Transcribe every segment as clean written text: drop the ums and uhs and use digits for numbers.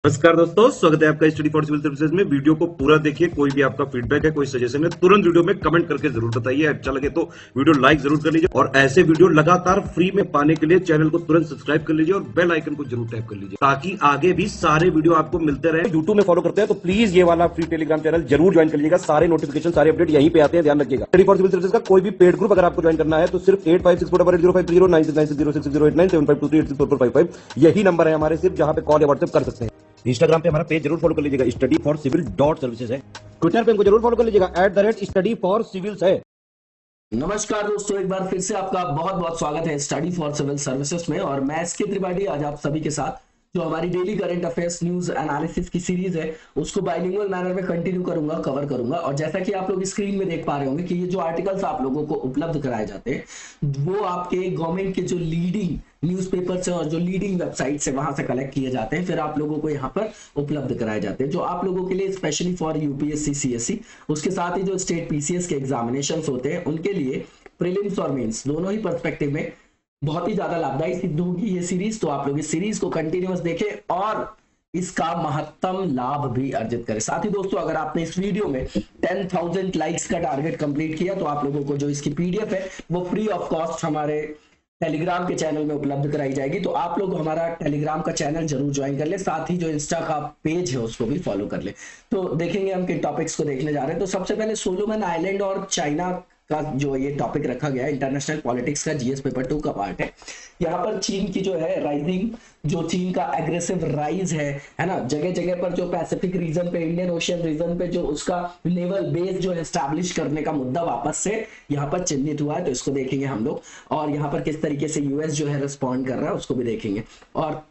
नमस्कार दोस्तों, स्वागत है आपका स्टडी फॉर सिविल सर्विसेज में। वीडियो को पूरा देखिए। कोई भी आपका फीडबैक है, कोई सजेशन है, तुरंत वीडियो में कमेंट करके जरूर बताइए। अच्छा लगे तो वीडियो लाइक जरूर कर लीजिए और ऐसे वीडियो लगातार फ्री में पाने के लिए चैनल को तुरंत सब्सक्राइब कर लीजिए और बेल आइकन को जरूर टैप कर लीजिए ताकि आगे भी सारे वीडियो आपको मिलते रहे। यूट्यूब में फॉलो करते हैं तो प्लीज ये वाला फ्री टेलीग्राम चैनल जरूर ज्वाइन कर लीजिएगा। सारे नोटिफिकेशन, सारे अपडेट यहीं पे आते हैं, ध्यान रखिएगा। स्टडी फॉर सिविल सर्विसेज का कोई भी पेड ग्रुप अगर आपको ज्वाइन करना है तो सिर्फ 8564805309697523860455 यही नंबर है हमारे, सिर्फ जहां पे कॉल या व्हाट्सएप कर सकते हैं। इंस्टाग्राम पे हमारा पेज जरूर फॉलो कर लीजिएगा, study for civil dot services है। ट्विटर पे हमको जरूर फॉलो कर लीजिएगा, @स्टडी फॉर सिविल्स है। नमस्कार दोस्तों, एक बार फिर से आपका बहुत बहुत स्वागत है स्टडी फॉर सिविल सर्विसेज में। और मैं एसके त्रिपाठी आज आप सभी के साथ जो हमारी daily current affairs news analysis की सीरीज है उसको बाइलिंगुअल मैनर में कंटिन्यू करूंगा, कवर करूंगा। और जैसा कि आप लोग स्क्रीन में देख पा रहे होंगे कि ये जो आर्टिकल्स आप लोगों को उपलब्ध कराए जाते हैं वो आपके गवर्नमेंट के जो लीडिंग न्यूज़पेपर से और जो लीडिंग वेबसाइट से वहां से कलेक्ट किए जाते हैं, फिर आप लोगों को यहाँ पर उपलब्ध कराए जाते हैं जो आप लोगों के लिए स्पेशली फॉर यूपीएससी सीएससी, उसके साथ ही जो स्टेट पीसीएस के एग्जामिनेशन होते हैं उनके लिए प्रीलिम्स और मेंस दोनों ही पर्सपेक्टिव में बहुत ही ज्यादा लाभदायी सिद्ध होगी ये सीरीज। तो आप लोग इस सीरीज को कंटिन्यूअस देखें और इसका महत्तम लाभ भी अर्जित करें। साथ ही दोस्तों, अगर आपने इस वीडियो में 10,000 लाइक्स का टारगेट कंप्लीट किया तो आप लोगों को जो इसकी पीडीएफ है वो फ्री ऑफ कॉस्ट हमारे टेलीग्राम के चैनल में उपलब्ध कराई जाएगी। तो आप लोग हमारा टेलीग्राम का चैनल जरूर ज्वाइन कर ले, साथ ही जो इंस्टा का पेज है उसको भी फॉलो कर ले। तो देखेंगे हम किन टॉपिक्स को देखने जा रहे हैं। तो सबसे पहले सोलोमन आइलैंड और चाइना का जो ये टॉपिक रखा गया है, इंटरनेशनल पॉलिटिक्स का जीएस पेपर 2 का पार्ट है। यहाँ पर चीन की जो है राइजिंग, जो चीन का एग्रेसिव राइज है ना, जगह जगह पर जो पैसिफिक रीजन पे, इंडियन ओशियन रीजन पे जो उसका नेवल बेस जो है एस्टैब्लिश करने का मुद्दा वापस से यहाँ पर चिन्हित हुआ है, तो इसको देखेंगे हम लोग। और यहाँ पर किस तरीके से यूएस जो है रिस्पॉन्ड कर रहा है उसको भी देखेंगे और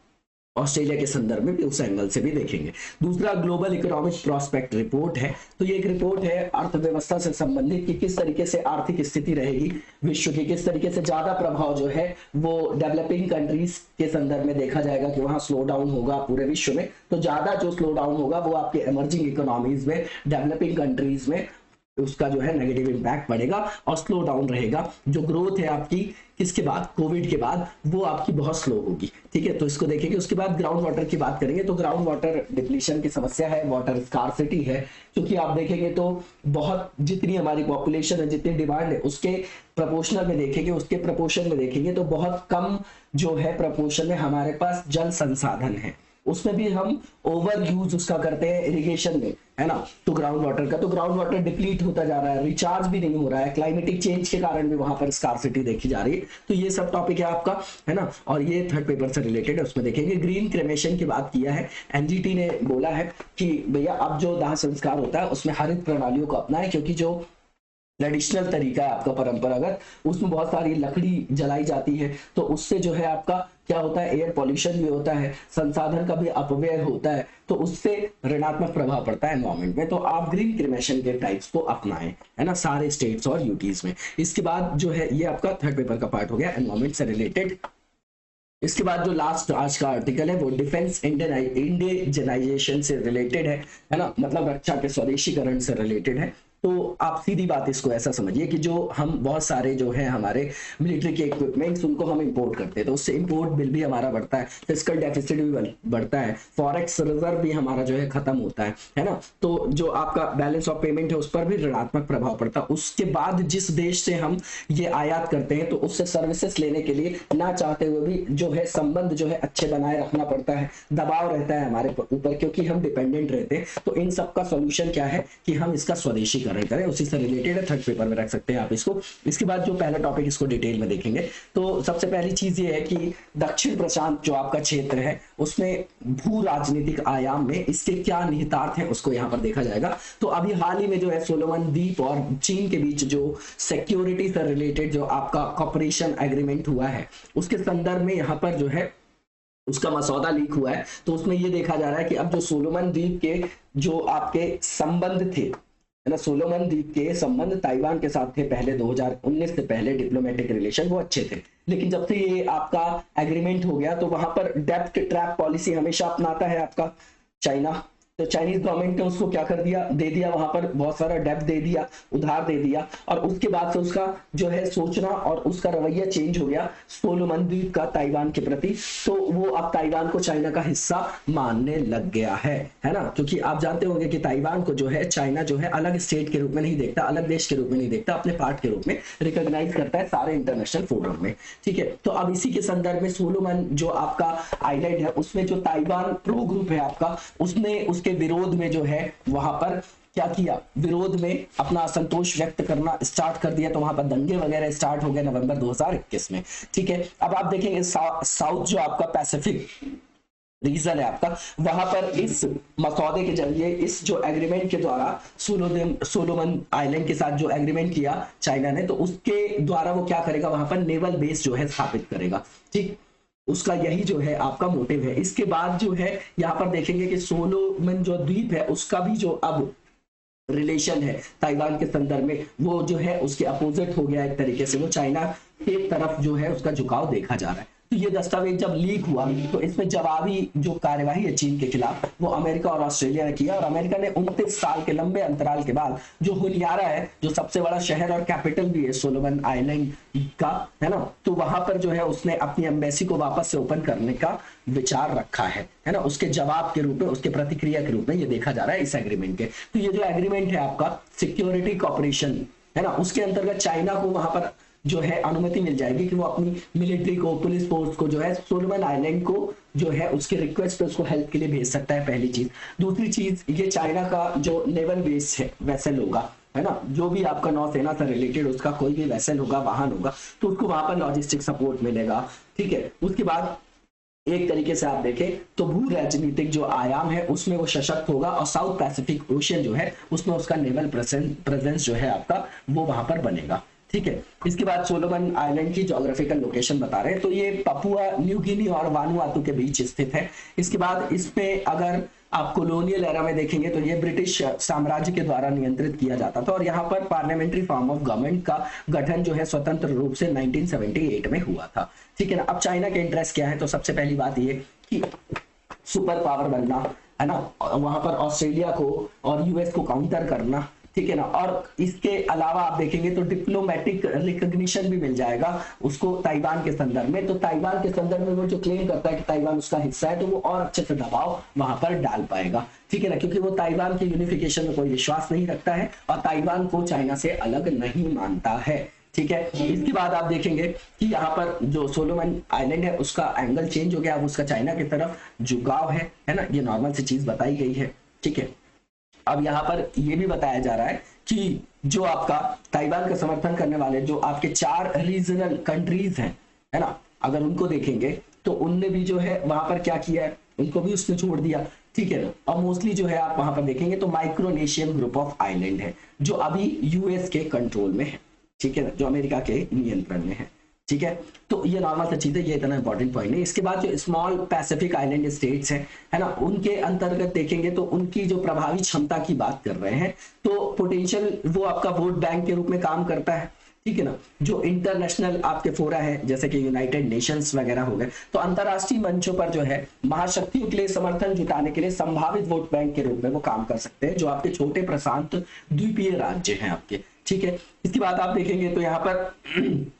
ऑस्ट्रेलिया के संदर्भ में भी उस एंगल से भी देखेंगे। दूसरा ग्लोबल इकोनॉमिक प्रोस्पेक्ट रिपोर्ट है। तो ये एक रिपोर्ट है अर्थव्यवस्था से संबंधित कि किस तरीके से आर्थिक स्थिति रहेगी विश्व की, किस तरीके से ज्यादा प्रभाव जो है वो डेवलपिंग कंट्रीज के संदर्भ में देखा जाएगा कि वहां स्लो डाउन होगा पूरे विश्व में। तो ज्यादा जो स्लो डाउन होगा वो आपके इमर्जिंग इकोनॉमीज में, डेवलपिंग कंट्रीज में उसका जो है नेगेटिव इंपैक्ट पड़ेगा और स्लो डाउन रहेगा। जो ग्रोथ है आपकी किसके बाद, कोविड के बाद, वो आपकी बहुत स्लो होगी। ठीक है, तो इसको देखेंगे। उसके बाद ग्राउंड वाटर की बात करेंगे। तो ग्राउंड वाटर डिप्लीशन की समस्या है, वाटर स्कार्सिटी है, क्योंकि आप देखेंगे तो बहुत जितनी हमारी पॉपुलेशन है, जितनी डिमांड है उसके प्रपोर्शनल में देखेंगे, उसके प्रपोर्शन में देखेंगे तो बहुत कम जो है प्रपोर्शन में हमारे पास जल संसाधन है। उसमें भी हम ओवर यूज उसका करते हैं इरिगेशन में, है ना। तो ग्राउंड वाटर का, तो ग्राउंड वाटर डिप्लीट होता जा रहा है, रिचार्ज भी नहीं हो रहा है, क्लाइमेटिक चेंज के कारण भी वहां पर स्कार्सिटी देखी जा रही है। तो ये सब टॉपिक है आपका, है ना। और ये थर्ड पेपर से रिलेटेड है, उसमें देखेंगे। ग्रीन क्रेमेशन की बात किया है, एनजीटी ने बोला है कि भैया अब जो दाह संस्कार होता है उसमें हरित प्रणालियों को अपनाएं, क्योंकि जो ट्रेडिशनल तरीका है आपका परंपरागत, उसमें बहुत सारी लकड़ी जलाई जाती है, तो उससे जो है आपका क्या होता है, एयर पॉल्यूशन भी होता है, संसाधन का भी अपव्यय होता है, तो उससे ऋणात्मक प्रभाव पड़ता है एनवायरमेंट में। तो आप ग्रीन क्रिमेशन के टाइप्स को अपनाएं, है ना, सारे स्टेट्स और यूटीज में। इसके बाद जो है ये आपका थर्ड पेपर का पार्ट हो गया एनवायरमेंट से रिलेटेड। इसके बाद जो लास्ट आज का आर्टिकल है वो डिफेंस इंडिजनाइजेशन से रिलेटेड है ना, मतलब रक्षा के स्वदेशीकरण से रिलेटेड है। तो आप सीधी बात इसको ऐसा समझिए कि जो हम बहुत सारे जो है हमारे मिलिट्री के इक्विपमेंट्स उनको हम इंपोर्ट करते हैं, तो उससे इंपोर्ट बिल भी हमारा बढ़ता है, फिस्कल डेफिसिट भी बढ़ता है, फॉरेक्स रिजर्व भी हमारा जो है खत्म होता है ना। तो जो आपका बैलेंस ऑफ पेमेंट है उस पर भी ऋणात्मक प्रभाव पड़ता है। उसके बाद जिस देश से हम ये आयात करते हैं तो उससे सर्विसेज लेने के लिए ना चाहते हुए भी जो है संबंध जो है अच्छे बनाए रखना पड़ता है, दबाव रहता है हमारे ऊपर क्योंकि हम डिपेंडेंट रहते हैं। तो इन सब का सोल्यूशन क्या है कि हम इसका स्वदेशी करें, उसी से रिलेटेड है, थर्ड पेपर में रख सकते हैं आप इसको। इसके बाद जो पहला टॉपिक इसको डिटेल में देखेंगे। तो सबसे पहली चीज ये है कि दक्षिण प्रशांत जो आपका क्षेत्र है उसमें भू राजनीतिक आयाम में इसके क्या निहितार्थ हैं उसको यहाँ पर देखा जाएगा। तो अभी हाल ही में जो है सोलोमन द्वीप और चीन के बीच जो सिक्योरिटी से रिलेटेड जो आपका कॉपरेशन एग्रीमेंट हुआ है उसके संदर्भ में यहाँ पर जो है उसका मसौदा लीक हुआ है। तो उसमें ये देखा जा रहा है कि अब जो सोलोमन द्वीप के जो आपके संबंध थे, है ना, सोलोमन द्वीप के संबंध ताइवान के साथ थे पहले 2019 से पहले, डिप्लोमेटिक रिलेशन वो अच्छे थे। लेकिन जब से ये आपका एग्रीमेंट हो गया तो वहां पर डेप्थ ट्रैप पॉलिसी हमेशा अपनाता है आपका चाइना, तो चाइनीज गवर्नमेंट ने उसको क्या कर दिया, दे दिया, वहां पर बहुत सारा डेब्ट दे दिया, उधार दे दिया, और उसके बाद से उसका जो है सोचना और उसका रवैया चेंज हो गया सोलोमन द्वीप का ताइवान के प्रति। तो वो अब ताइवान को चाइना का हिस्सा मानने लग गया है ना, क्योंकि आप जानते होंगे कि ताइवान को जो है चाइना जो है अलग स्टेट के रूप में नहीं देखता, अलग देश के रूप में नहीं देखता, अपने पार्ट के रूप में रिकॉग्नाइज करता है सारे इंटरनेशनल फोरम में। ठीक है, तो अब इसी के संदर्भ में सोलोमन जो आपका आइलैंड है उसमें जो ताइवान प्रो ग्रुप है आपका, उसने उसके विरोध में जो है वहां पर क्या किया, विरोध में अपना असंतोष व्यक्त करना स्टार्ट कर दिया। तो वहां पर दंगे वगैरह स्टार्ट हो गए नवंबर 2021 में। ठीक है, अब आप देखेंगे साउथ जो आपका पैसिफिक रीजन है आपका, वहां पर इस मसौदे के जरिए, इस जो एग्रीमेंट के द्वारा सोलोमन आइलैंड के साथ जो एग्रीमेंट किया चाइना ने, तो उसके द्वारा वो क्या करेगा, वहां पर नेवल बेस जो है स्थापित करेगा। ठीक, उसका यही जो है आपका मोटिव है। इसके बाद जो है यहाँ पर देखेंगे कि सोलोमन जो द्वीप है उसका भी जो अब रिलेशन है ताइवान के संदर्भ में, वो जो है उसके अपोजिट हो गया एक तरीके से, वो चाइना के तरफ जो है उसका झुकाव देखा जा रहा है। तो ये दस्तावेज जब लीक हुआ तो इसमें जवाबी जो कार्यवाही है चीन के खिलाफ वो अमेरिका और ऑस्ट्रेलिया ने किया, और अमेरिका ने 29 साल के लंबे अंतराल के बाद जो होनियारा है, जो सबसे बड़ा शहर और कैपिटल भी है सोलोमन आइलैंड का, है ना, तो वहां पर जो है उसने अपनी एम्बेसी को वापस से ओपन करने का विचार रखा है ना, उसके जवाब के रूप में, उसके प्रतिक्रिया के रूप में ये देखा जा रहा है इस एग्रीमेंट के। तो ये जो एग्रीमेंट है आपका सिक्योरिटी कॉपरेशन है ना, उसके अंतर्गत चाइना को वहां पर जो है अनुमति मिल जाएगी कि वो अपनी मिलिट्री को, पुलिस फोर्स को जो है सोलोमन आइलैंड को जो है उसके रिक्वेस्ट पे उसको हेल्प के लिए भेज सकता है, पहली चीज। दूसरी चीज, ये चाइना का जो नेवल बेस है वेसल होगा, है ना, जो भी आपका नौसेना से रिलेटेड उसका कोई भी वेसल होगा, वाहन होगा, तो उसको वहां पर लॉजिस्टिक सपोर्ट मिलेगा। ठीक है, उसके बाद एक तरीके से आप देखें तो भू राजनीतिक जो आयाम है उसमें वो सशक्त होगा, और साउथ पैसिफिक ओशियन जो है उसमें उसका नेवल प्रेजेंस जो है आपका वो वहां पर बनेगा। ठीक है, इसके बाद सोलोमन आइलैंड की ज्योग्राफिकल लोकेशन बता रहे हैं, तो ये पपुआ न्यू गिनी और वानुआतू के बीच स्थित है। इसके बाद इसमें अगर आप कॉलोनियल एरा में देखेंगे तो ये ब्रिटिश साम्राज्य के द्वारा नियंत्रित किया जाता था, और यहाँ पर पार्लियामेंट्री फॉर्म ऑफ गवर्नमेंट का गठन जो है स्वतंत्र रूप से 1978 में हुआ था। ठीक है ना, अब चाइना के इंटरेस्ट क्या है, तो सबसे पहली बात ये कि सुपर पावर बनना, है ना, वहां पर ऑस्ट्रेलिया को और यूएस को काउंटर करना। ठीक है ना, और इसके अलावा आप देखेंगे तो डिप्लोमेटिक रिकॉग्निशन भी मिल जाएगा उसको ताइवान के संदर्भ में। तो ताइवान के संदर्भ में वो जो क्लेम करता है कि ताइवान उसका हिस्सा है, तो वो और अच्छे से दबाव वहां पर डाल पाएगा। ठीक है ना, क्योंकि वो ताइवान के यूनिफिकेशन में कोई विश्वास नहीं रखता है और ताइवान को चाइना से अलग नहीं मानता है। ठीक है, इसके बाद आप देखेंगे कि यहाँ पर जो सोलोमन आइलैंड है उसका एंगल चेंज हो गया, अब उसका चाइना की तरफ झुकाव है ना, ये नॉर्मल सी चीज बताई गई है। ठीक है, अब यहाँ पर यह भी बताया जा रहा है कि जो आपका ताइवान का समर्थन करने वाले जो आपके 4 रीजनल कंट्रीज हैं, है ना, अगर उनको देखेंगे तो उनने भी जो है वहां पर क्या किया है, उनको भी उसने छोड़ दिया। ठीक है ना, और मोस्टली जो है आप वहां पर देखेंगे तो माइक्रोनेशियन ग्रुप ऑफ आइलैंड है जो अभी यूएस के कंट्रोल में है। ठीक है ना, जो अमेरिका के नियंत्रण में है। ठीक है, तो ये नॉर्मल सा चीज है, ये इतना इंपॉर्टेंट पॉइंट नहीं। इसके बाद जो स्मॉल पैसिफिक आइलैंड स्टेट्स हैं, है ना, उनके अंतर्गत देखेंगे तो उनकी जो प्रभावी क्षमता की बात कर रहे हैं, तो पोटेंशियल वो आपका वोट बैंक के रूप में काम करता है। ठीक है ना, जो इंटरनेशनल आपके फोरा है जैसे कि यूनाइटेड नेशंस वगैरह हो गए, तो अंतरराष्ट्रीय मंचों पर जो है महाशक्तियों के लिए समर्थन जुटाने के लिए संभावित वोट बैंक के रूप में वो काम कर सकते हैं, जो आपके छोटे प्रशांत द्वीपीय राज्य हैं आपके। ठीक है, इसके बाद आप देखेंगे तो यहाँ पर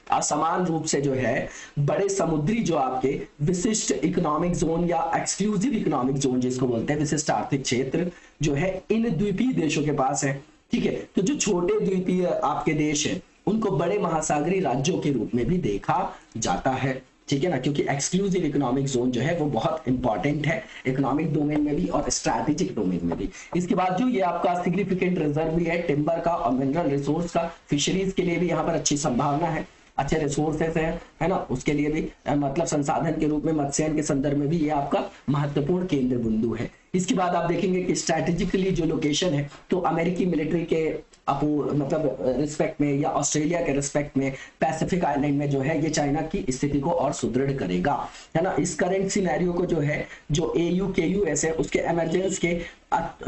असमान रूप से जो है बड़े समुद्री जो आपके विशिष्ट इकोनॉमिक जोन या एक्सक्लूसिव इकोनॉमिक जोन जिसको बोलते हैं, विशिष्ट आर्थिक क्षेत्र जो है इन द्वीपीय देशों के पास है। ठीक है, तो जो छोटे द्वीपीय आपके देश है उनको बड़े महासागरीय राज्यों के रूप में भी देखा जाता है। ठीक है ना, क्योंकि एक्सक्लूसिव इकोनॉमिक जोन जो है वो बहुत इंपॉर्टेंट है इकोनॉमिक डोमेन में भी और स्ट्रैटेजिक डोमेन में भी। इसके बाद जो ये आपका सिग्निफिकेंट रिजर्व भी है टिम्बर का और मिनरल रिसोर्स का, फिशरीज के लिए भी यहाँ पर अच्छी संभावना है, अच्छे रिसोर्सेस हैं, है ना, उसके लिए भी मतलब संसाधन के रूप में मत्स्यायन के संदर्भ में भी ये आपका महत्वपूर्ण केंद्र बिंदु है। इसके बाद आप देखेंगे कि स्ट्रैटेजिकली जो लोकेशन है तो अमेरिकी मिलिट्री के मतलब रिस्पेक्ट में या ऑस्ट्रेलिया के रिस्पेक्ट में पैसिफिक आइलैंड में जो है ये चाइना की स्थिति को और सुदृढ़ करेगा, है ना। इस करंट सिनेरियो को जो है जो AU KUS है उसके इमरजेंस के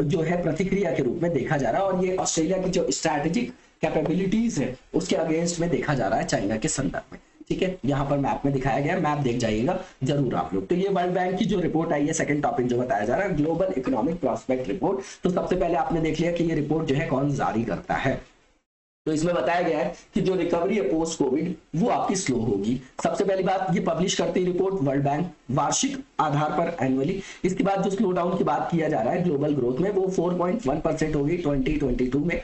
जो है प्रतिक्रिया के रूप में देखा जा रहा है, और ये ऑस्ट्रेलिया की जो स्ट्रैटेजिक कैपेबिलिटीज है उसके अगेंस्ट में देखा जा रहा है चाइना के संदर्भ में। ठीक है, यहाँ पर मैप में दिखाया गया, मैप देख जाइएगा जरूर आप लोग। तो ये वर्ल्ड बैंक की जो रिपोर्ट आई है, सेकंड टॉपिक जो बताया जा रहा है ग्लोबल इकोनॉमिक प्रोस्पेक्ट रिपोर्ट। तो सबसे पहले आपने देख लिया कि ये रिपोर्ट जो है कौन जारी करता है। तो इसमें बताया गया है कि जो रिकवरी है पोस्ट कोविड वो आपकी स्लो होगी। सबसे पहली बात, ये पब्लिश करती है रिपोर्ट वर्ल्ड बैंक वार्षिक आधार पर एनुअली। इसके बाद जो स्लो डाउन की बात किया जा रहा है ग्लोबल ग्रोथ में, वो 4.1% होगी 2022 में,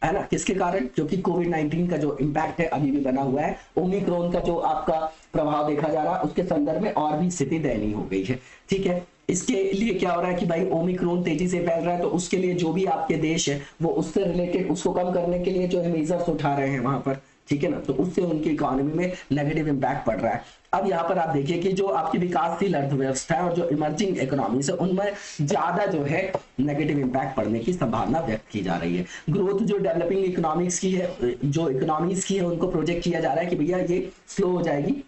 है ना। किसके कारण? क्योंकि कोविड 19 का जो इम्पैक्ट है अभी भी बना हुआ है, ओमिक्रॉन का जो आपका प्रभाव देखा जा रहा है उसके संदर्भ में और भी स्थिति दयनीय हो गई है। ठीक है, इसके लिए क्या हो रहा है कि भाई ओमिक्रॉन तेजी से फैल रहा है, तो उसके लिए जो भी आपके देश है वो उससे रिलेटेड उसको कम करने के लिए जो है मेजर्स उठा रहे हैं वहां पर, ठीक है ना। तो उससे उनकी इकोनॉमी में नेगेटिव इम्पैक्ट पड़ रहा है। अब यहाँ पर आप देखिए कि जो आपकी विकासशील अर्थव्यवस्था है और जो इमर्जिंग इकोनॉमीज है उनमें ज्यादा जो है नेगेटिव इम्पैक्ट पड़ने की संभावना व्यक्त की जा रही है। ग्रोथ जो डेवलपिंग इकोनॉमिक्स की है, जो इकोनॉमीज की है, उनको प्रोजेक्ट किया जा रहा है कि भैया ये स्लो हो जाएगी।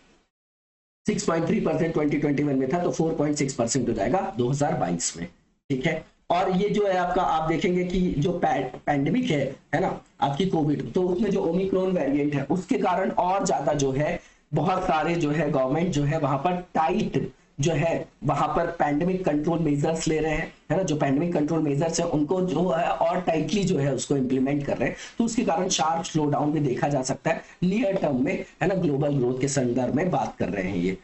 6.3% 2021 में था, तो 4.6% हो जाएगा 2022 में। ठीक है, और ये जो है आपका, आप देखेंगे कि जो पैंडेमिक है ना आपकी कोविड, तो उसमें जो ओमिक्रॉन वेरिएंट है उसके कारण और ज्यादा जो है बहुत सारे जो है गवर्नमेंट जो है वहां पर टाइट जो है वहां पर पैंडेमिक कंट्रोल मेजर्स ले रहे हैं, है ना। जो पैंडेमिक कंट्रोल मेजर्स है उनको जो है और टाइटली जो है उसको इंप्लीमेंट कर रहे हैं, तो उसके कारण शार्प स्लो डाउन भी देखा जा सकता है नियर टर्म में, है ना। ग्लोबल ग्रोथ के संदर्भ में बात कर रहे हैं ये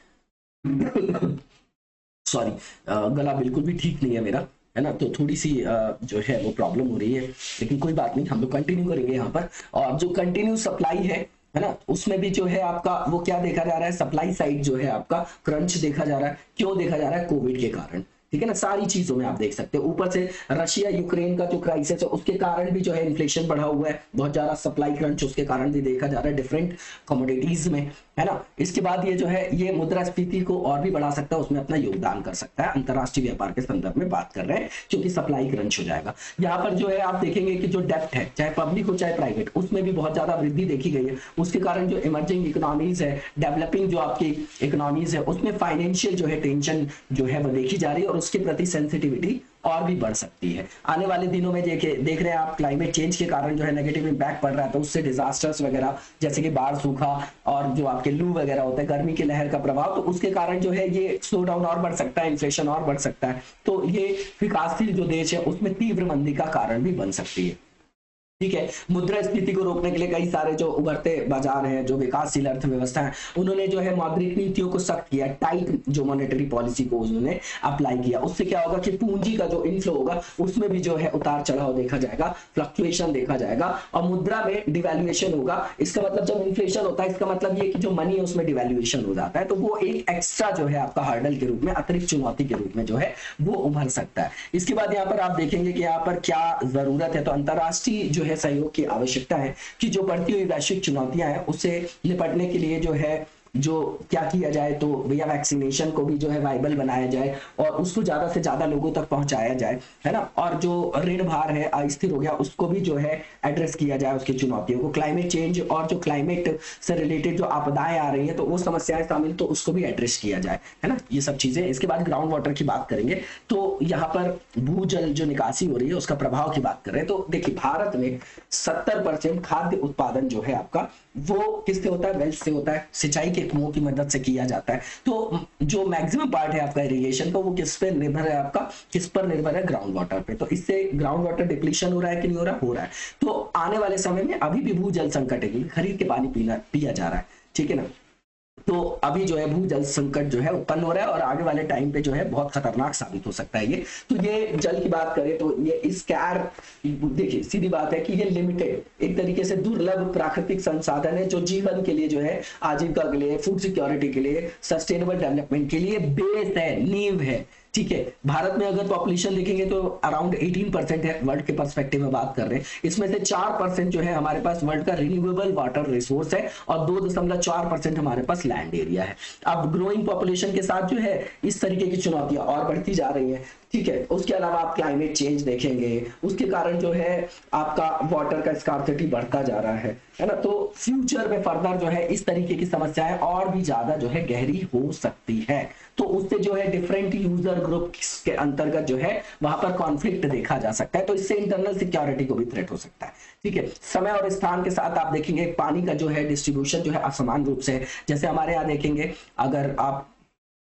सॉरी, गला बिल्कुल भी ठीक नहीं है मेरा, है ना। तो थोड़ी सी जो है वो प्रॉब्लम हो रही है, लेकिन कोई बात नहीं, हम लोग कंटिन्यू करेंगे यहाँ पर। और जो कंटिन्यू सप्लाई है ना, उसमें भी जो है आपका वो क्या देखा जा रहा है, सप्लाई साइड जो है आपका क्रंच देखा जा रहा है। क्यों देखा जा रहा है? कोविड के कारण, ठीक है ना। सारी चीजों में आप देख सकते हैं, ऊपर से रशिया यूक्रेन का जो क्राइसिस है उसके कारण भी जो है इन्फ्लेशन बढ़ा हुआ है, बहुत ज्यादा सप्लाई क्रंच उसके कारण भी देखा जा रहा है डिफरेंट कमोडिटीज में, है ना। इसके बाद ये जो है ये मुद्रास्फीति को और भी बढ़ा सकता है, उसमें अपना योगदान कर सकता है। अंतरराष्ट्रीय व्यापार के संदर्भ में बात कर रहे हैं, क्योंकि सप्लाई क्रंच हो जाएगा। यहाँ पर जो है आप देखेंगे कि जो डेप्ट है, चाहे पब्लिक हो चाहे प्राइवेट, उसमें भी बहुत ज्यादा वृद्धि देखी गई है। उसके कारण जो इमर्जिंग इकोनॉमीज है, डेवलपिंग जो आपकी इकोनॉमीज है, उसमें फाइनेंशियल जो है टेंशन जो है वो देखी जा रही है और उसके प्रति सेंसिटिविटी और भी बढ़ सकती है। आने वाले दिनों में देख रहे हैं आप, क्लाइमेट चेंज के कारण जो है नेगेटिव इंपैक्ट पड़ रहा है, तो उससे डिजास्टर्स वगैरह जैसे कि बाढ़, सूखा और जो आपके लू वगैरह होता है, गर्मी की लहर का प्रभाव, तो उसके कारण जो है ये स्लो डाउन और बढ़ सकता है, इन्फ्लेशन और बढ़ सकता है। तो ये विकासशील जो देश है उसमें तीव्र मंदी का कारण भी बन सकती है। ठीक है, मुद्रास्फीति को रोकने के लिए कई सारे जो उभरते बाजार हैं, जो विकासशील अर्थव्यवस्था है, उन्होंने जो है मौद्रिक नीतियों को सख्त किया, टाइट जो मॉनेटरी पॉलिसी को उन्होंने अप्लाई किया। उससे क्या होगा कि पूंजी का जो इनफ्लो होगा उसमें भी जो है उतार चढ़ाव देखा जाएगा, फ्लक्चुएशन देखा जाएगा, और मुद्रा में डिवैल्यूएशन होगा। इसका मतलब जब इन्फ्लेशन होता है, इसका मतलब ये कि जो मनी है उसमें डिवैल्यूएशन हो जाता है, तो वो एक एक्स्ट्रा जो है आपका हर्डल के रूप में, अतिरिक्त चुनौती के रूप में जो है वो उभर सकता है। इसके बाद यहाँ पर आप देखेंगे कि यहाँ पर क्या जरूरत है, तो अंतरराष्ट्रीय जो है सहयोग की आवश्यकता है कि जो बढ़ती हुई वैश्विक चुनौतियां हैं उससे निपटने के लिए जो है जो क्या किया जाए, तो भैया वैक्सीनेशन को भी जो है वाइबल बनाया जाए और उसको ज्यादा से ज्यादा लोगों तक पहुंचाया जाए, है ना। और जो ऋण भार है अस्थिर हो गया उसको भी जो है एड्रेस किया जाए, उसकी चुनौतियों को। क्लाइमेट चेंज और जो क्लाइमेट से रिलेटेड जो आपदाएं आ रही है तो वो समस्याएं शामिल, तो उसको भी एड्रेस किया जाए, है ना, ये सब चीजें। इसके बाद ग्राउंड वाटर की बात करेंगे, तो यहाँ पर भूजल जो निकासी हो रही है उसका प्रभाव की बात करें तो देखिए भारत में 70% खाद्य उत्पादन जो है आपका वो किससे होता है? वेल्स से होता है, सिंचाई के कुओं की मदद से किया जाता है। तो जो मैक्सिमम पार्ट है आपका इरिगेशन का, वो किस पे निर्भर है? आपका किस पर निर्भर है? ग्राउंड वाटर पे। तो इससे ग्राउंड वाटर डिप्लीशन हो रहा है कि नहीं हो रहा? हो रहा है। तो आने वाले समय में अभी भी भूजल संकट है, खरीद के पानी पिया जा रहा है, ठीक है ना। तो अभी जो है भूजल संकट जो है उत्पन्न हो रहा है और आगे वाले टाइम पे जो है बहुत खतरनाक साबित हो सकता है ये। तो ये जल की बात करें तो ये स्कैर, देखिए सीधी बात है कि ये लिमिटेड, एक तरीके से दुर्लभ प्राकृतिक संसाधन है जो जीवन के लिए जो है, आजीविका के लिए, फूड सिक्योरिटी के लिए, सस्टेनेबल डेवलपमेंट के लिए बेस है, नींव है, ठीक है। भारत में अगर पॉपुलेशन देखेंगे तो अराउंड 18% है, वर्ल्ड के पर्सपेक्टिव में बात कर रहे हैं। इसमें से 4% जो है हमारे पास वर्ल्ड का रिन्यूएबल वाटर रिसोर्स है और 2.4% हमारे पास लैंड एरिया है। अब ग्रोइंग पॉपुलेशन के साथ जो है इस तरीके की चुनौतियां और बढ़ती जा रही हैं, ठीक है। उसके अलावा आप क्लाइमेट चेंज देखेंगे, उसके कारण जो है आपका वाटर का स्कार्सिटी बढ़ता जा रहा है ना। तो फ्यूचर में फर्दर जो है इस तरीके की समस्याएं और भी ज्यादा जो है गहरी हो सकती है। तो उससे जो है डिफरेंट यूजर ग्रुप के अंतर्गत जो है वहां पर कॉन्फ्लिक्ट देखा जा सकता है, तो इससे इंटरनल सिक्योरिटी को भी थ्रेट हो सकता है। ठीक है, समय और स्थान के साथ आप देखेंगे पानी का जो है डिस्ट्रीब्यूशन जो है असमान रूप से है। जैसे हमारे यहाँ देखेंगे, अगर आप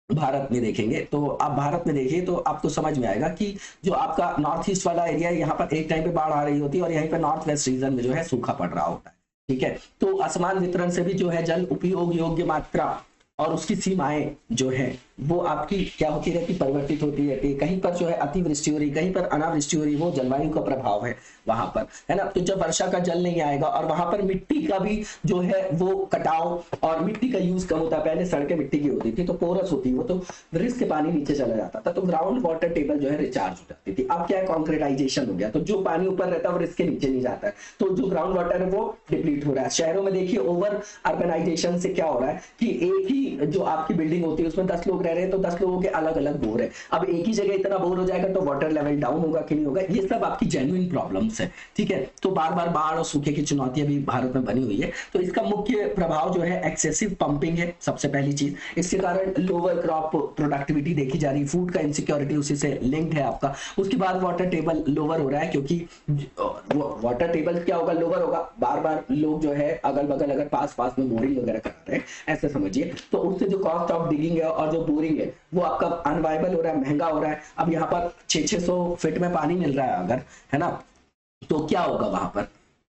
भारत में देखेंगे तो आप भारत में देखिए तो आपको समझ में आएगा कि जो आपका नॉर्थ ईस्ट वाला एरिया है, यहाँ पर एक टाइम पे बाढ़ आ रही होती है और यहीं पे नॉर्थ वेस्ट रीजन में जो है सूखा पड़ रहा होता है। ठीक है, तो असमान वितरण से भी जो है जल उपयोग योग्य मात्रा और उसकी सीमाएं जो है वो आपकी क्या होती रहती, परिवर्तित होती रहती है। कहीं पर जो है अतिवृष्टि हो रही, कहीं पर अनावृष्टि हो रही, वो जलवायु का प्रभाव है वहां पर, है ना। तो जब वर्षा का जल नहीं आएगा और वहां पर मिट्टी का भी जो है वो कटाव और मिट्टी का यूज कम होता है। पहले सड़कें मिट्टी की होती थी तो पोरस होती, वो तो रिस्क के पानी नीचे चला जाता था, तो ग्राउंड वाटर टेबल जो है रिचार्ज हो जाती थी। अब क्या है, कॉन्क्रीटाइजेशन हो गया, तो जो पानी ऊपर रहता है वो रिस्क के नीचे नहीं जाता है, तो जो ग्राउंड वाटर है वो डिप्लीट हो रहा है। शहरों में देखिए ओवर अर्बनाइजेशन से क्या हो रहा है कि एक ही जो आपकी बिल्डिंग होती है उसमें 10 लोग रह रहे हैं तो 10 लोगों के अलग अलग बोर है। अब एक ही जगह इतना बोर हो जाएगा तो वाटर लेवल डाउन होगा कि नहीं होगा, ये सब आपकी जेन्युइन प्रॉब्लम्स है। ठीक है, तो बार बार बाढ़ और सूखे की चुनौतियां भी भारत में बनी हुई है। तो इसका मुख्य प्रभाव जो है एक्सेसिव पंपिंग है, सबसे पहली चीज। इसके कारण लोअर क्रॉप प्रोडक्टिविटी देखी जा रही है, फूड का इनसिक्योरिटी उसी से लिंक्ड है आपका। उसके बाद वाटर टेबल लोअर हो रहा है, क्योंकि वाटर टेबल क्या होगा, लोअर होगा। बार बार लोग जो है अगल बगल अगर पास पास में बोरिंग वगैरह करा रहे हैं ऐसे समझिए, तो उससे जो कॉस्ट ऑफ डिगिंग है और जो बोरिंग है वो आपका अनवाइबल हो रहा है, महंगा हो रहा है। अब यहाँ पर 600 फीट में पानी मिल रहा है अगर, है ना, तो क्या होगा वहां पर,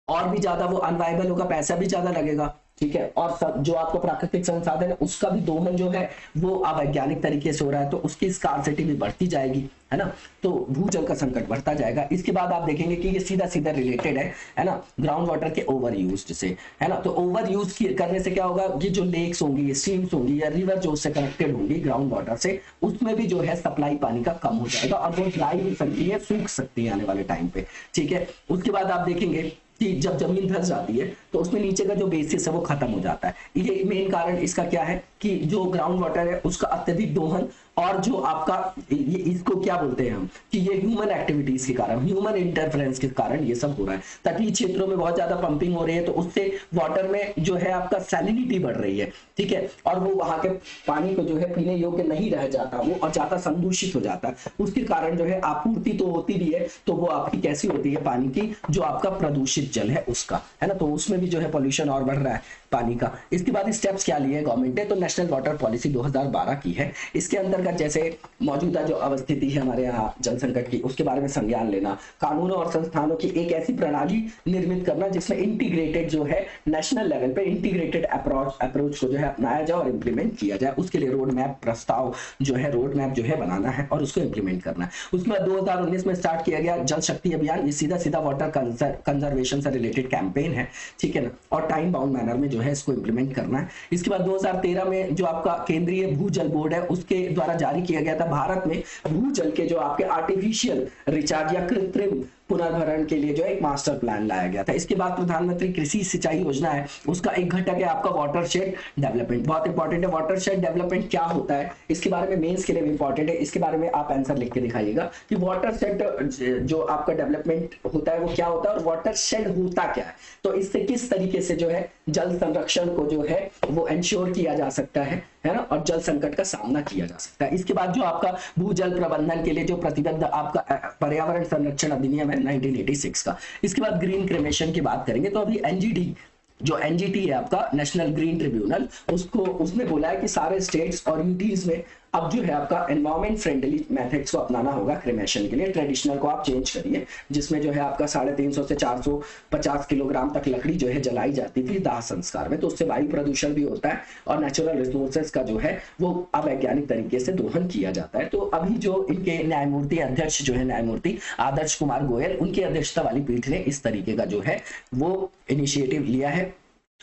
और भी ज्यादा वो अनवाइबल होगा, पैसा भी ज्यादा लगेगा। ठीक है, और सब जो आपको प्राकृतिक संसाधन है उसका भी दोहन जो है वो अवैज्ञानिक तरीके से हो रहा है, तो उसकी स्कार्सिटी भी बढ़ती जाएगी, है ना, तो भूजल का संकट बढ़ता जाएगा। इसके बाद आप देखेंगे कि ये सीधा सीधा रिलेटेड है ना, ग्राउंड वाटर के ओवर यूज से, है ना। तो ओवर यूज करने से क्या होगा, ये जो लेक्स होंगी, स्ट्रीम्स होंगी या रिवर जो उससे कनेक्टेड होंगी ग्राउंड वाटर से, उसमें भी जो है सप्लाई पानी का कम हो जाएगा और वो ड्राई हो सकती है, सूख सकती है आने वाले टाइम पे। ठीक है, उसके बाद आप देखेंगे कि जब जमीन धंस जाती है तो उसमें नीचे का जो बेसिस है वो खत्म हो जाता है। ये मेन कारण इसका क्या है कि जो ग्राउंड वाटर है उसका अत्यधिक दोहन और जो आपका ये इसको क्या बोलते हैं हम कि ये ह्यूमन एक्टिविटीज के कारण, ह्यूमन इंटरफेरेंस के कारण ये सब हो रहा है। तटीय क्षेत्रों में बहुत ज्यादा पंपिंग हो रही है तो उससे वाटर में जो है आपका सैलिनिटी बढ़ रही है। ठीक है, और वो वहां के पानी को जो है पीने योग्य नहीं रह जाता वो और ज्यादा संदूषित हो जाता है। उसके कारण जो है आपूर्ति तो होती भी है तो वो आपकी कैसी होती है पानी की, जो आपका प्रदूषित जल है उसका, है ना, तो उसमें भी जो है पॉल्यूशन और बढ़ रहा है पानी का। इसके बाद स्टेप्स क्या लिए गवर्नमेंट ने, तो नेशनल वाटर पॉलिसी 2012 की है। इसके अंतर्गत जैसे मौजूदा जो अवस्थिति है हमारे यहाँ जल संकट की उसके बारे में संज्ञान लेना, कानूनों और संस्थानों की एक ऐसी प्रणाली निर्मित करना जिसमें इंटीग्रेटेड जो है नेशनल लेवल पे इंटीग्रेटेड अप्रोच को जो है अपनाया जाए और इम्प्लीमेंट किया जाए। उसके लिए रोड मैप प्रस्ताव जो है, रोड मैप जो है बनाना है और उसको इम्प्लीमेंट करना है। उसमें 2019 में स्टार्ट किया गया जल शक्ति अभियान, ये सीधा सीधा वाटर कंजर्वेशन से रिलेटेड कैंपेन है। ठीक है ना, और टाइम बाउंड मैनर में जो है इसको इंप्लीमेंट करना है। इसके बाद 2013 में जो आपका केंद्रीय भूजल बोर्ड है उसके द्वारा जारी किया गया था भारत में भूजल के जो आपके आर्टिफिशियल रिचार्ज या कृत्रिम पुनर्भरण के लिए जो एक मास्टर प्लान लाया गया था। इसके बाद प्रधानमंत्री कृषि सिंचाई योजना है, उसका एक घटक है आपका वाटरशेड डेवलपमेंट। बहुत इंपॉर्टेंट है, वाटरशेड डेवलपमेंट क्या होता है इसके बारे में मेंस के लिए भी इंपॉर्टेंट है, इसके बारे में आप आंसर लिख के दिखाइएगा कि वाटरशेड जो आपका डेवलपमेंट होता है वो क्या होता है और वाटरशेड होता क्या है, तो इससे किस तरीके से जो है जल संरक्षण को जो है वो इंश्योर किया जा सकता है ना, और जल संकट का सामना किया जा सकता है। इसके बाद जो आपका भूजल प्रबंधन के लिए जो प्रतिबद्ध आपका पर्यावरण संरक्षण अधिनियम है 1986 का। इसके बाद ग्रीन क्रेमेशन की बात करेंगे तो अभी एनजीटी जो एनजीटी है आपका नेशनल ग्रीन ट्रिब्यूनल, उसने बोला है कि सारे स्टेट्स और यूटीज में अब जो है आपका एनवायरमेंट फ्रेंडली मेथड्स को अपनाना होगा क्रेमेशन के लिए। ट्रेडिशनल को आप चेंज करिए जिसमें जो है आपका 350 से 450 किलोग्राम तक लकड़ी जो है जलाई जाती थी दाह संस्कार में, तो उससे वायु प्रदूषण भी होता है और नेचुरल रिसोर्सेज का जो है वो अवैज्ञानिक तरीके से दोहन किया जाता है। तो अभी जो इनके न्यायमूर्ति अध्यक्ष जो है न्यायमूर्ति आदर्श कुमार गोयल, उनकी अध्यक्षता वाली पीठ ने इस तरीके का जो है वो इनिशिएटिव लिया है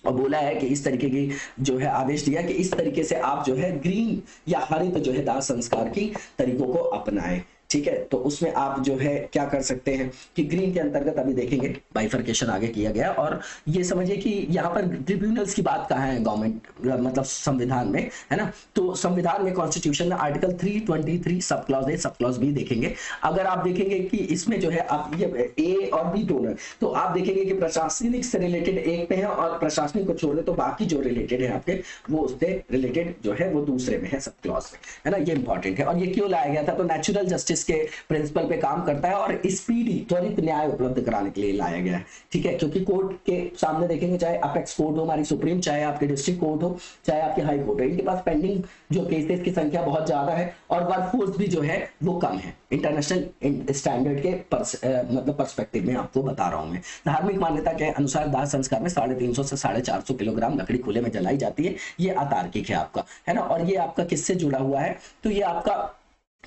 और बोला है कि इस तरीके की जो है आदेश दिया कि इस तरीके से आप जो है ग्रीन या हरित जो है दाह संस्कार की तरीकों को अपनाएं। ठीक है, तो उसमें आप जो है क्या कर सकते हैं कि ग्रीन के अंतर्गत अभी देखेंगे बाइफरकेशन आगे किया गया, और ये समझिए कि यहाँ पर ट्रिब्यूनल्स की बात कहाँ है गवर्नमेंट मतलब संविधान में, है ना। तो संविधान में कॉन्स्टिट्यूशन में article 323 sub clause A sub clause B देखेंगे। अगर आप देखेंगे कि इसमें जो है आप ये ए और बी दोनों, तो आप देखेंगे कि प्रशासनिक से रिलेटेड एक पे है और प्रशासनिक को छोड़ दे तो बाकी जो रिलेटेड है आपके वो उससे रिलेटेड जो है वो दूसरे में है सब क्लॉज में, है ना। ये इंपॉर्टेंट है। और ये क्यों लाया गया था, तो नेचुरल जस्टिस के प्रिंसिपल पे काम करता है और स्पीडी त्वरित न्याय उपलब्ध कराने के लिए लाया गया है, ठीक है। क्योंकि कोर्ट के सामने देखेंगे, चाहे अपेक्स कोर्ट हो हमारी सुप्रीम, चाहे आपके डिस्ट्रिक्ट कोर्ट हो, चाहे आपके हाई कोर्ट हो, इनके पास पेंडिंग जो केसेस की संख्या बहुत ज्यादा है और वर्कफोर्स भी जो है वो कम है इंटरनेशनल स्टैंडर्ड के मतलब पर्सपेक्टिव में आपको बता रहा हूं मैं। धार्मिक मान्यता के अनुसार दाह संस्कार में 350 से 450 किलोग्राम लकड़ी खुले में जलाई जाती है। ये अतार्किक है आपका, है ना। और ये आपका किससे जुड़ा हुआ है, तो ये आपका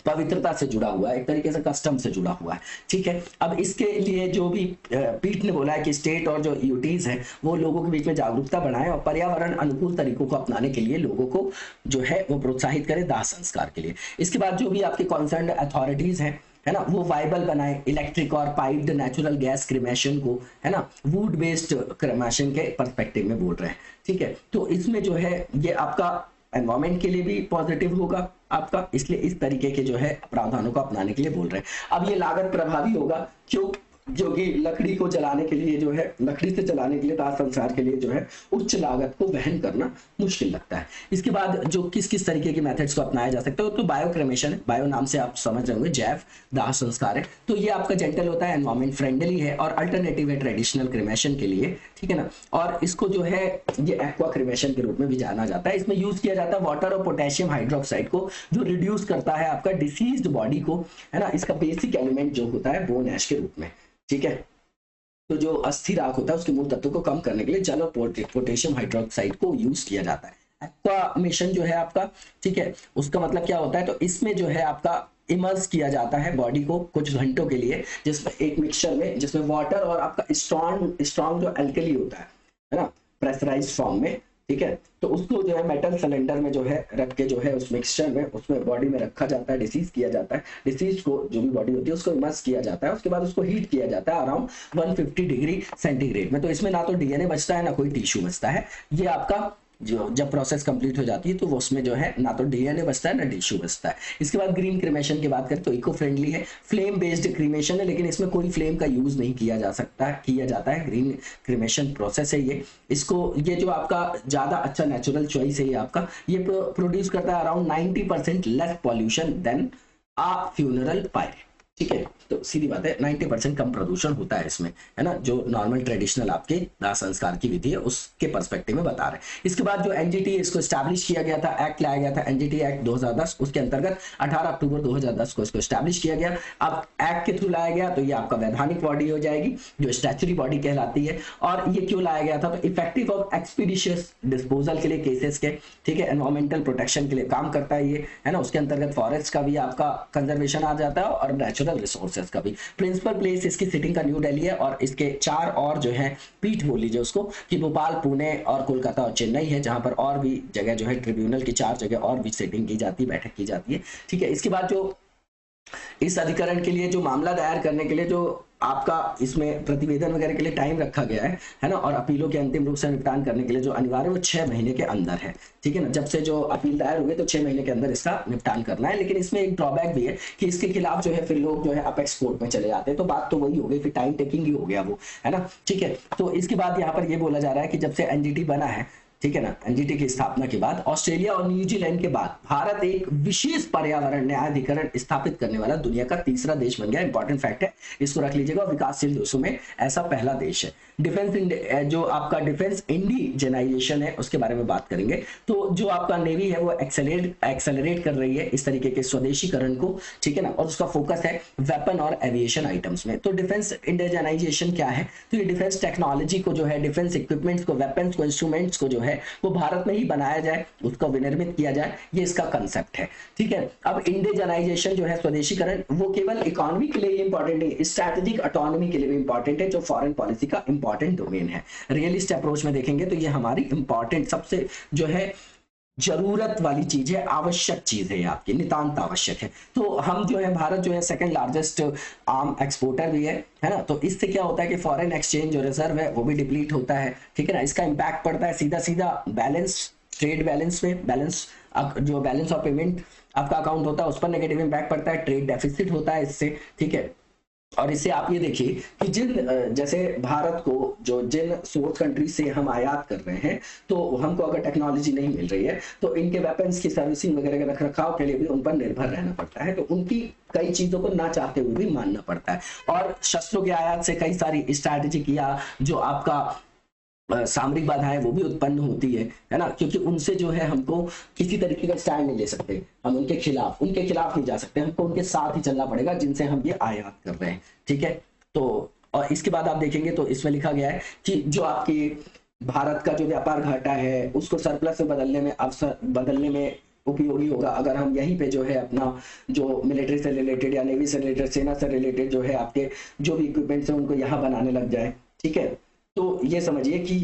पवित्रता से जुड़ा हुआ है, एक तरीके से कस्टम से जुड़ा हुआ है, ठीक है। अब इसके लिए जो भी पीठ ने बोला है कि स्टेट और जो यूटीज है वो लोगों के बीच में जागरूकता बढ़ाएं और पर्यावरण अनुकूल तरीकों को अपनाने के लिए लोगों को जो है वो प्रोत्साहित करें दाह संस्कार के लिए। इसके बाद जो भी आपके कॉन्सर्न्ड अथॉरिटीज हैं, है ना, वो वाइबल बनाए इलेक्ट्रिक और पाइप्ड नेचुरल गैस क्रिमेशन को, है ना, वुड बेस्ड क्रिमेशन के पर्सपेक्टिव में बोल रहे हैं, ठीक है। तो इसमें जो है ये आपका एनवायरमेंट के लिए भी पॉजिटिव होगा आपका, इसलिए इस तरीके के जो है प्रावधानों को अपनाने के लिए बोल रहे हैं। अब ये लागत प्रभावी होगा क्यों, क्योंकि लकड़ी को जलाने के लिए जो है, लकड़ी से जलाने के लिए दाह संस्कार के लिए जो है उच्च लागत को वहन करना मुश्किल लगता है। इसके बाद जो किस किस तरीके के मेथड्स को अपनाया जा सकता है, तो बायो क्रेमेशन है, बायो नाम से आप समझ रहे होंगे, जैव दाह संस्कार है। तो ये आपका जेंटल होता है, एनवायरमेंट फ्रेंडली है और अल्टरनेटिव है ट्रेडिशनल क्रेमेशन के लिए, ठीक है ना। और इसको जो है ये एक्वा क्रेमेशन के रूप में भी जाना जाता है। इसमें यूज किया जाता है वाटर और पोटेशियम हाइड्रोक्साइड को, जो रिड्यूस करता है आपका डिसीज्ड बॉडी को, है ना। इसका बेसिक एलिमेंट जो होता है बोन ऐश के रूप में, ठीक है। तो जो अस्थि राख होता है उसके मूल तत्व को कम करने के लिए जल और पोटेशियम हाइड्रोक्साइड को यूज किया जाता है। एक्वामेशन जो है आपका, ठीक है, उसका मतलब क्या होता है, तो इसमें जो है आपका इमर्स किया जाता है बॉडी को कुछ घंटों के लिए, जिसमें एक मिक्सचर में जिसमें वाटर और आपका स्ट्रॉन्ग जो एल्कली होता है ना, प्रेशराइज्ड फॉर्म में, ठीक है। तो उसको जो है मेटल सिलेंडर में जो है रख के जो है उस मिक्सचर में उसमें बॉडी में रखा जाता है, डिसीज किया जाता है, डिसीज को जो भी बॉडी होती है उसको इमर्स किया जाता है। उसके बाद उसको हीट किया जाता है अराउंड 150 डिग्री सेंटीग्रेड में। तो इसमें ना तो डीएनए बचता है ना कोई टिश्यू बचता है। ये आपका जो जब प्रोसेस कंप्लीट हो जाती है तो वो उसमें जो है ना तो डीएनए बचता है ना टिश्यू बचता है। इसके बाद ग्रीन क्रीमेशन की बात करें तो इको फ्रेंडली है, फ्लेम बेस्ड क्रीमेशन है, लेकिन इसमें कोई फ्लेम का यूज नहीं किया जाता है। ग्रीन क्रीमेशन प्रोसेस है ये। इसको ये जो आपका ज्यादा अच्छा नेचुरल चॉइस है, ये आपका ये प्रोड्यूस करता है around 90% less pollution than a funeral fire, ठीक है। तो सीधी बात है 90% कम प्रदूषण होता है इसमें, है ना, जो नॉर्मल ट्रेडिशनल आपके दाह संस्कार की विधि है उसके पर्सपेक्टिव में बता रहे हैं। इसके बाद जो एनजीटी इसको स्टैब्लिश किया गया था, एक्ट लाया गया था एनजीटी एक्ट 2010, उसके अंतर्गत 18 अक्टूबर 2010 को इसको स्टैब्लिश किया गया। अब एक्ट के थ्रू लाया गया तो ये आपका वैधानिक बॉडी हो जाएगी जो स्टैच्यूटरी बॉडी कहलाती है। और ये क्यों लाया गया था, तो इफेक्टिव और एक्सपीडिशियस डिस्पोजल के लिए केसेस के, ठीक है, एनवायरमेंटल प्रोटेक्शन के लिए काम करता है ये, है ना। उसके अंतर्गत फॉरेस्ट का भी आपका कंजर्वेशन आ जाता है और नेचुरल रिसोर्सेज का भी। प्रिंसिपल प्लेस इसकी सिटिंग का न्यू दिल्ली है और इसके 4 और जो है पीठ बोल लीजिए उसको कि भोपाल, पुणे और कोलकाता और चेन्नई है, जहां पर और भी जगह जो है ट्रिब्यूनल की 4 जगह और भी सिटिंग की जाती है, बैठक की जाती है, ठीक है। इसके बाद जो इस अधिकरण के लिए जो मामला दायर करने के लिए जो आपका इसमें प्रतिवेदन वगैरह के लिए टाइम रखा गया है ना, और अपीलों के अंतिम रूप से निपटान करने के लिए जो अनिवार्य वो 6 महीने के अंदर है, ठीक है ना। जब से जो अपील दायर हुए तो 6 महीने के अंदर इसका निपटान करना है। लेकिन इसमें एक ड्रॉबैक भी है कि इसके खिलाफ जो है फिर लोग जो है अपेक्स कोर्ट में चले जाते हैं, तो बात तो वही हो गई, फिर टाइम टेकिंग ही हो गया वो, है ना, ठीक है। तो इसके बाद यहाँ पर ये बोला जा रहा है कि जब से एनजीटी बना है, ठीक है ना, एनजीटी की स्थापना के बाद ऑस्ट्रेलिया और न्यूजीलैंड के बाद भारत एक विशेष पर्यावरण न्यायाधिकरण स्थापित करने वाला दुनिया का तीसरा देश बन गया। इंपॉर्टेंट फैक्ट है, इसको रख लीजिएगा। विकासशील देशों में ऐसा पहला देश है। डिफेंस जो आपका डिफेंस इंडिजेनाइजेशन है उसके बारे में बात करेंगे। तो जो आपका नेवी है वो एक्सेलरेट कर रही है इस तरीके के स्वदेशीकरण को, ठीक है ना, और उसका फोकस है वेपन और एविएशन आइटम्स में। तो डिफेंस इंडिजेनाइजेशन क्या है, तो ये डिफेंस टेक्नोलॉजी को जो है, डिफेंस इक्विपमेंट्स को, वेपन्स को, इंस्ट्रूमेंट्स को जो है वो भारत में ही बनाया जाए, उसको विनिर्मित किया जाए, ये इसका कंसेप्ट है, ठीक है। अब इंडिजेनाइजेशन जो है, स्वदेशीकरण, वो केवल इकोनॉमी के लिए इंपॉर्टेंट है, स्ट्रैटेजिक ऑटोनॉमी के लिए भी इंपॉर्टेंट है, जो फॉरेन पॉलिसी का इंपॉर्टेंट डोमेन है। रियलिस्ट अप्रोच में देखेंगे तो ये हमारी इंपॉर्टेंट सबसे जो है जरूरत वाली चीज है, आवश्यक चीज है, आपकी नितांत आवश्यक है। तो हम जो है, भारत जो है सेकंड लार्जेस्ट आर्म एक्सपोर्टर भी है ना। तो इससे क्या होता है कि फॉरेन एक्सचेंज जो रिजर्व है वो भी डिप्लीट होता है, ठीक है ना। इसका इंपैक्ट पड़ता है सीधा सीधा बैलेंस, ट्रेड बैलेंस में, बैलेंस जो बैलेंस ऑफ पेमेंट आपका अकाउंट होता है उस पर नेगेटिव इंपैक्ट पड़ता है, ट्रेड डेफिसिट होता है इससे, ठीक है। और इससे आप ये देखिए कि जैसे भारत को जिन सोर्स कंट्री से हम आयात कर रहे हैं, तो हमको अगर टेक्नोलॉजी नहीं मिल रही है तो इनके वेपन्स की सर्विसिंग वगैरह के रख रखाव के लिए भी उन पर निर्भर रहना पड़ता है। तो उनकी कई चीजों को ना चाहते हुए भी मानना पड़ता है। और शस्त्रों के आयात से कई सारी स्ट्रैटेजिक या जो आपका सामरिक बाधाएं वो भी उत्पन्न होती है ना। क्योंकि उनसे जो है हमको किसी तरीके का स्टैंड नहीं ले सकते, हम उनके खिलाफ नहीं जा सकते, हमको उनके साथ ही चलना पड़ेगा जिनसे हम ये आयात कर रहे हैं, ठीक है। तो और इसके बाद आप देखेंगे तो इसमें लिखा गया है कि जो आपकी भारत का जो व्यापार घाटा है उसको सरप्लस में बदलने में उपयोगी होगा अगर हम यहीं पे जो है अपना जो मिलिट्री से रिलेटेड या नेवी से रिलेटेड, सेना से रिलेटेड जो है आपके जो भी इक्विपमेंट्स है उनको यहाँ बनाने लग जाए, ठीक है। तो ये समझिए कि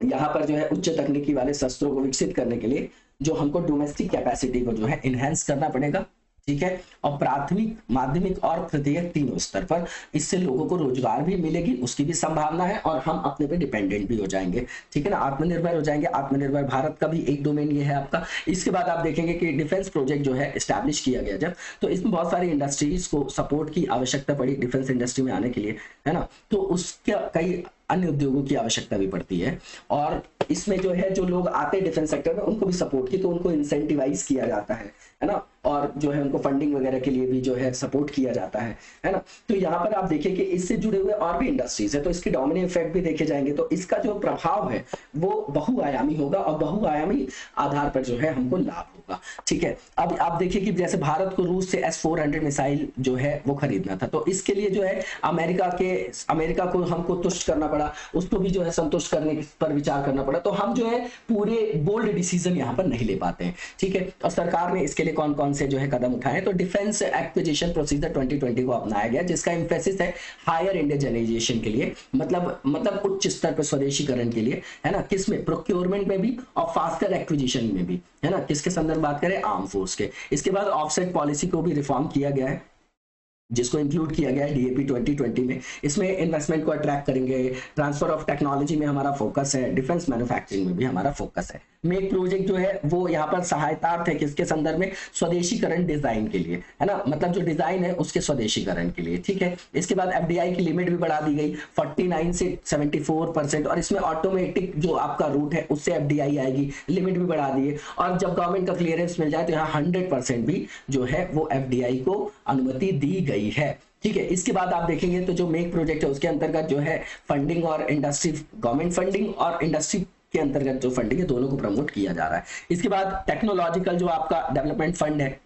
यहाँ पर जो है उच्च तकनीकी वाले शस्त्रों को विकसित करने के लिए जो हमको डोमेस्टिक कैपेसिटी को जो है इनहेंस करना पड़ेगा, ठीक है। और प्राथमिक, माध्यमिक और तृतीयक तीनों स्तर पर इससे लोगों को रोजगार भी मिलेगी, उसकी भी संभावना है, और हम अपने पे डिपेंडेंट भी हो जाएंगे, ठीक है ना, आत्मनिर्भर हो जाएंगे। आत्मनिर्भर भारत का भी एक डोमेन ये है आपका। इसके बाद आप देखेंगे कि डिफेंस प्रोजेक्ट जो है एस्टैब्लिश किया गया जब, तो इसमें बहुत सारी इंडस्ट्रीज को सपोर्ट की आवश्यकता पड़ी डिफेंस इंडस्ट्री में आने के लिए, है ना। तो उसके कई अन्य उद्योगों की आवश्यकता भी पड़ती है, और इसमें जो है जो लोग आते हैं डिफेंस सेक्टर में उनको भी सपोर्ट की, तो उनको इंसेंटिवाइज किया जाता है ना, और जो है उनको फंडिंग वगैरह के लिए भी जो है सपोर्ट किया जाता है ना। तो यहाँ पर आप देखिए कि इससे जुड़े हुए और भी इंडस्ट्रीज है, तो इसके डोमिनेंट इफेक्ट भी देखे जाएंगे। तो इसका जो प्रभाव है वो बहुआयामी होगा, और बहुआयामी आधार पर जो है हमको लाभ होगा, ठीक है। अब आप देखिए कि जैसे भारत को रूस से S-400 मिसाइल जो है वो खरीदना था, तो इसके लिए जो है अमेरिका को हमको तुष्ट करना पड़ा, उसको भी जो है संतुष्ट करने पर विचार करना पड़ा। तो हम जो है पूरे बोल्ड डिसीजन यहाँ पर नहीं ले पाते हैं, ठीक है। और सरकार ने इसके लिए कौन कौन से जो है कदम उठाए, तो डिफेंस एक्विजिशन प्रोसीजर 2020 को अपनाया गया, जिसका एम्फेसिस है हायर इंडिजनाइजेशन के लिए, मतलब उच्च स्तर पर स्वदेशीकरण के लिए, है ना। किसमें, प्रोक्योरमेंट में भी और फास्टर एक्विजिशन में भी, है ना। किसके संदर्भ बात करें, आर्म फोर्स के। इसके बाद ऑफसेट पॉलिसी को भी रिफॉर्म किया गया है, जिसको इंक्लूड किया गया है DAP 2020 में। इसमें इन्वेस्टमेंट को अट्रैक्ट करेंगे, ट्रांसफर ऑफ टेक्नोलॉजी में हमारा फोकस है, डिफेंस मैन्युफैक्चरिंग में भी हमारा फोकस है। मेक प्रोजेक्ट जो है वो यहाँ पर सहायतार्थ है किसके संदर्भ में, स्वदेशीकरण डिजाइन के लिए, है ना, मतलब जो डिजाइन है उसके स्वदेशीकरण के लिए, ठीक है। इसके बाद FDI की लिमिट भी बढ़ा दी गई 49 से 74%, और इसमें ऑटोमेटिक जो आपका रूट है उससे FDI आएगी, लिमिट भी बढ़ा दी है। और जब गवर्नमेंट का क्लियरेंस मिल जाए तो यहाँ 100% भी जो है वो FDI को अनुमति दी गई है, ठीक है। इसके बाद आप देखेंगे तो जो मेक प्रोजेक्ट है उसके अंतर्गत जो है फंडिंग और इंडस्ट्री, गवर्नमेंट फंडिंग और इंडस्ट्री के अंतर्गत जो फंडिंग है दोनों को प्रमोट किया जा रहा है। इसके बाद टेक्नोलॉजिकल जो आपका डेवलपमेंट फंड है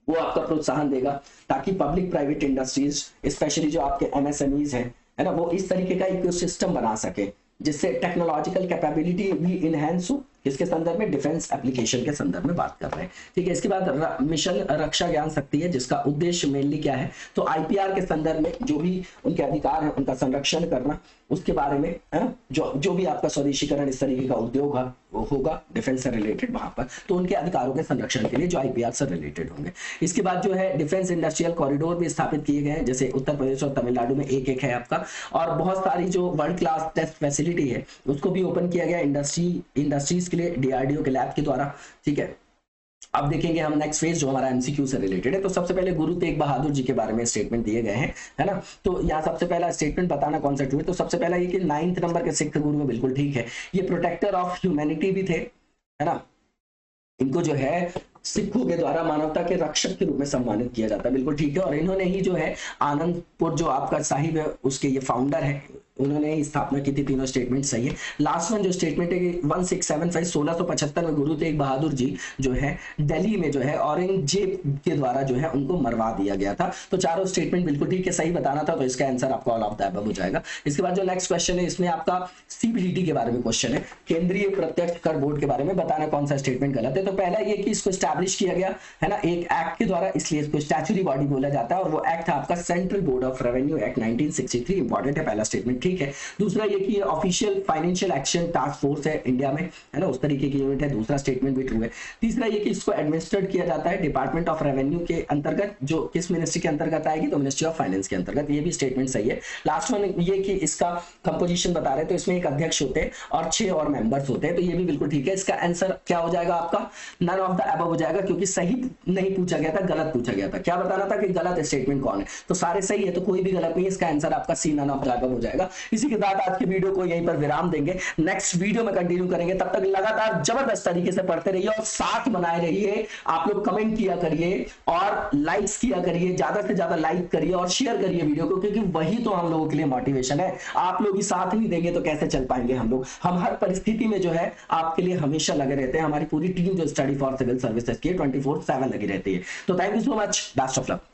वो आपका प्रोत्साहन देगा, ताकि पब्लिक प्राइवेट इंडस्ट्रीज, स्पेशली जो आपके MSMEs है ना, वो इस तरीके का इकोसिस्टम बना सके जिससे टेक्नोलॉजिकल कैपेबिलिटी भी इनहेंस हो। किसके संदर्भ में, डिफेंस एप्लीकेशन के संदर्भ में बात कर रहे हैं, ठीक है। इसके बाद मिशन रक्षा ज्ञान शक्ति है, जिसका उद्देश्य मेनली क्या है, तो IPR के संदर्भ में जो भी उनके अधिकार है उनका संरक्षण करना, उसके बारे में, है ना, जो भी आपका स्वदेशीकरण इस तरीके का उद्योग होगा डिफेंस से रिलेटेड वहां पर, तो उनके अधिकारों के संरक्षण के लिए जो IPR से रिलेटेड होंगे। इसके बाद जो है डिफेंस इंडस्ट्रियल कॉरिडोर भी स्थापित किए गए हैं, जैसे उत्तर प्रदेश और तमिलनाडु में एक एक है आपका, और बहुत सारी जो वर्ल्ड क्लास टेस्ट फैसिलिटी है उसको भी ओपन किया गया इंडस्ट्रीज के लिए DRDO के लैब के द्वारा, ठीक है। अब देखेंगे हम नेक्स्ट फेज जो हमारा MCQ से रिलेटेड है। तो सबसे पहले गुरु तेग बहादुर जी के बारे में स्टेटमेंट दिए गए हैं, है ना। तो यहाँ सबसे पहला स्टेटमेंट बताना कौन सा ट्रू है, तो सबसे पहला ये कि 9th नंबर के सिख गुरु है, बिल्कुल ठीक है। ये प्रोटेक्टर ऑफ ह्यूमैनिटी भी थे, है ना, इनको जो है सिखों के द्वारा मानवता के रक्षक के रूप में सम्मानित किया जाता है, बिल्कुल ठीक है। और इन्होंने ही जो है आनंदपुर जो आपका साहिब है उसके ये फाउंडर है, उन्होंने ही स्थापना की थी। तीनों स्टेटमेंट सही है। लास्ट वन जो स्टेटमेंट है कि 1675 1675 में गुरु तेग बहादुर जी जो है दिल्ली में जो है औरंगजेब के द्वारा जो है उनको मरवा दिया गया था। तो चारों स्टेटमेंट बिल्कुल ठीक है, सही बताना था, तो इसका आंसर आपका ऑल ऑफ द अबव हो जाएगा। इसके बाद जो नेक्स्ट क्वेश्चन है इसमें आपका CBDT के बारे में क्वेश्चन है, केंद्रीय प्रत्यक्ष कर बोर्ड के बारे में बताना कौन सा स्टेटमेंट गलत है। तो पहला ये कि इसको स्टैब्लिश किया गया है ना एक एक्ट के द्वारा, इसलिए इसको स्टैच्यूटरी बॉडी बोला जाता है, और वो एक्ट है आपका central board of revenue act 1963। Important है पहला स्टेटमेंट, ठीक है। दूसरा ये कि official financial action task force है इंडिया में, है ना, उस तरीके की यूनिट है। दूसरा स्टेटमेंट भी ट्रू है। तीसरा ये कि इसको एडमिनिस्ट्रेट किया जाता है डिपार्टमेंट ऑफ रेवेन्यू के अंतर्गत, जो किस मिनिस्ट्री के अंतर्गत आएगी, तो मिनिस्ट्री ऑफ फाइनेंस के अंतर्गत। ये भी स्टेटमेंट सही है। लास्ट वन ये कि इसका कंपोजिशन बता रहे, तो इसमें एक अध्यक्ष होते हैं और 6 और मेंबर्स होते हैं, तो ये भी बिल्कुल ठीक है। इसका आंसर क्या हो जाएगा आपका, नन ऑफ द अबव हो जाएगा, क्योंकि सही नहीं पूछा गया था, गलत पूछा गया था। क्या बताना था कि गलत स्टेटमेंट कौन है, तो सारे सही है, तो कोई भी गलत नहीं है। इसका आंसर आपका सी, नन ऑफ द अबव हो जाएगा। इसी के साथ आज की वीडियो को यहीं पर विराम देंगे, नेक्स्ट वीडियो में कंटिन्यू करेंगे। तब तक लगातार जबरदस्त तरीके से पढ़ते रहिए और साथ बनाए रहिए। आप लोग कमेंट किया करिए और लाइक्स किया करिए, ज्यादा से ज्यादा लाइक करिए और शेयर करिए वीडियो को, क्योंकि वही तो हम लोगों के लिए मोटिवेशन है। आप लोग ही साथ नहीं देंगे तो कैसे चल पाएंगे हम लोग। हम हर परिस्थिति में जो है आपके लिए हमेशा लगे रहते हैं। हमारी पूरी टीम जो स्टडी फॉर सिविल सर्विसेज की 24/7 लगी रहती है। तो thank you so much, best of luck.